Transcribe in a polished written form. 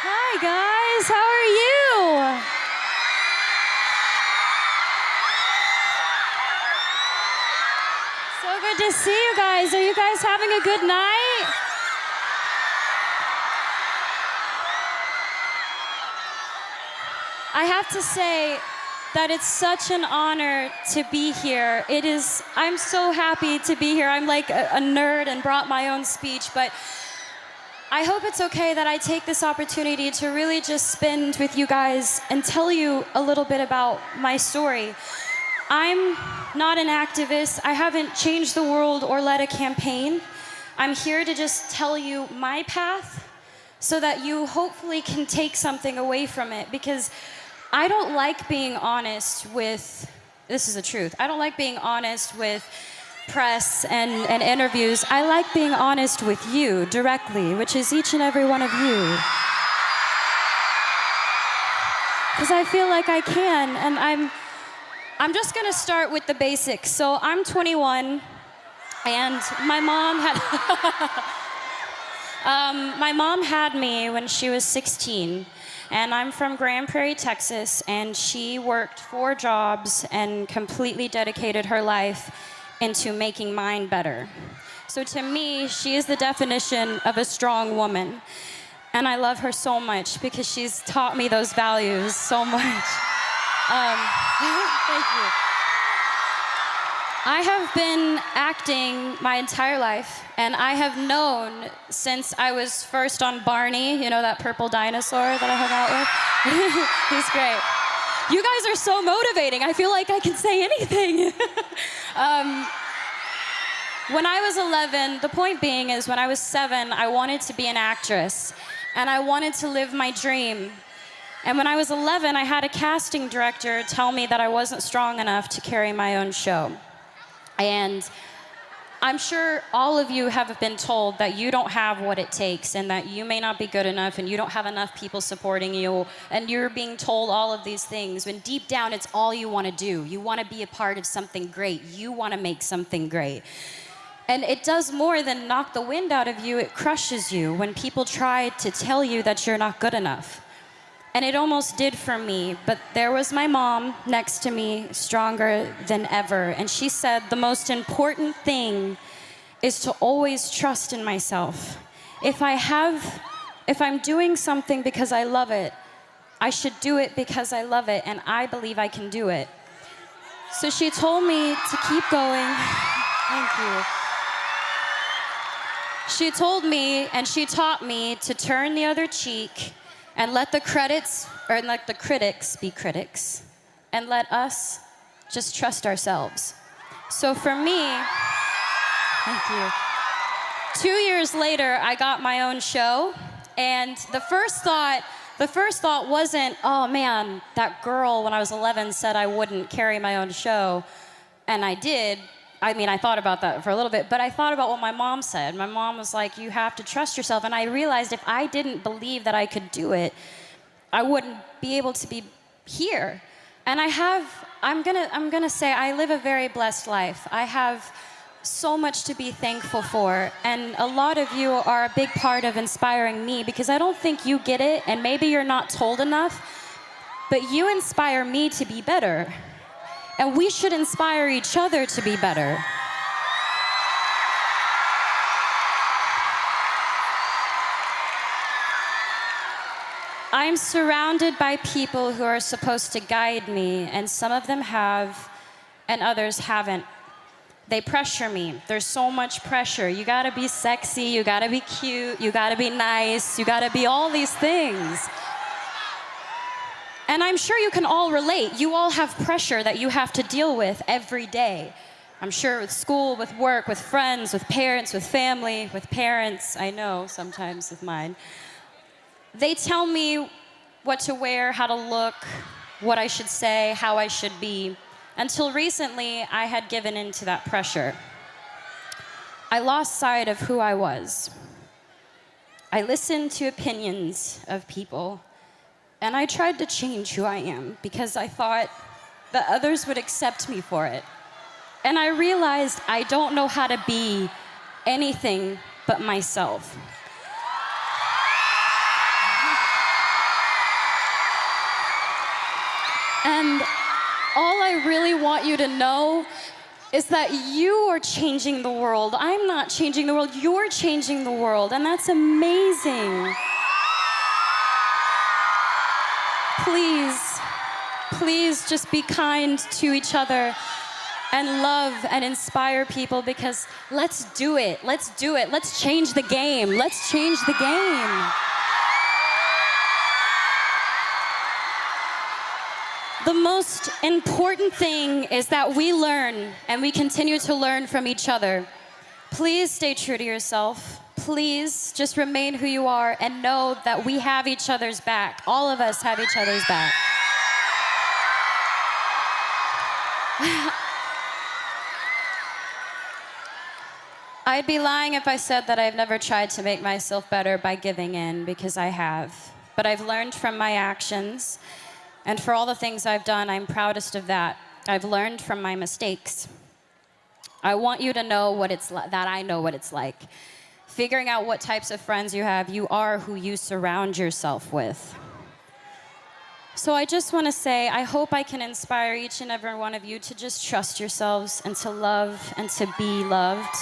Hi, guys. How are you? So good to see you guys. Are you guys having a good night? I have to say that it's such an honor to be here. I'm so happy to be here. I'm like a nerd and brought my own speech, but I hope it's okay that I take this opportunity to really just spend with you guys and tell you a little bit about my story. I'm not an activist. I haven't changed the world or led a campaign. I'm here to just tell you my path so that you hopefully can take something away from it, because I don't like being honest with, this is the truth, I don't like being honest with press and interviews. I like being honest with you directly, which is each and every one of you. Because I feel like I can, and I'm just gonna start with the basics. So I'm 21, and my mom had me when she was 16. And I'm from Grand Prairie, Texas, and she worked 4 jobs and completely dedicated her life into making mine better. So to me, she is the definition of a strong woman. And I love her so much because she's taught me those values so much. Thank you. I have been acting my entire life, and I have known since I was first on Barney, you know, that purple dinosaur that I hung out with? He's great. You guys are so motivating. I feel like I can say anything. When I was 11, the point being is when I was 7, I wanted to be an actress, and I wanted to live my dream. And when I was 11, I had a casting director tell me that I wasn't strong enough to carry my own show. And I'm sure all of you have been told that you don't have what it takes and that you may not be good enough and you don't have enough people supporting you, and you're being told all of these things when deep down it's all you want to do. You want to be a part of something great. You want to make something great. And it does more than knock the wind out of you. It crushes you when people try to tell you that you're not good enough. And it almost did for me, but there was my mom next to me, stronger than ever. And she said, the most important thing is to always trust in myself. If I'm doing something because I love it, I should do it because I love it, and I believe I can do it. So she told me to keep going. Thank you. She told me, and she taught me to turn the other cheek and let the critics be critics, and let us just trust ourselves. So for me, thank you. 2 years later, I got my own show, and the first thought wasn't, oh man, that girl when I was 11 said I wouldn't carry my own show, and I did. I mean, I thought about that for a little bit, but I thought about what my mom said. My mom was like, you have to trust yourself. And I realized if I didn't believe that I could do it, I wouldn't be able to be here. And I'm gonna say I live a very blessed life. I have so much to be thankful for. And a lot of you are a big part of inspiring me, because I don't think you get it, and maybe you're not told enough, but you inspire me to be better. And we should inspire each other to be better. I'm surrounded by people who are supposed to guide me, and some of them have, and others haven't. They pressure me. There's so much pressure. You gotta be sexy, you gotta be cute, you gotta be nice, you gotta be all these things. And I'm sure you can all relate. You all have pressure that you have to deal with every day. I'm sure with school, with work, with friends, with parents, with family, with parents, I know sometimes with mine. They tell me what to wear, how to look, what I should say, how I should be. Until recently, I had given in to that pressure. I lost sight of who I was. I listened to opinions of people, and I tried to change who I am because I thought that others would accept me for it. And I realized I don't know how to be anything but myself. really want you to know is that you are changing the world. I'm not changing the world, you're changing the world, and that's amazing. Please, please just be kind to each other and love and inspire people, because let's do it. Let's do it. Let's change the game. Let's change the game. The most important thing is that we learn and we continue to learn from each other. Please stay true to yourself. Please just remain who you are and know that we have each other's back. All of us have each other's back. I'd be lying if I said that I've never tried to make myself better by giving in, because I have. But I've learned from my actions, and for all the things I've done, I'm proudest of that. I've learned from my mistakes. I want you to know what it's that I know what it's like. Figuring out what types of friends you have, you are who you surround yourself with. So I just want to say, I hope I can inspire each and every one of you to just trust yourselves and to love and to be loved.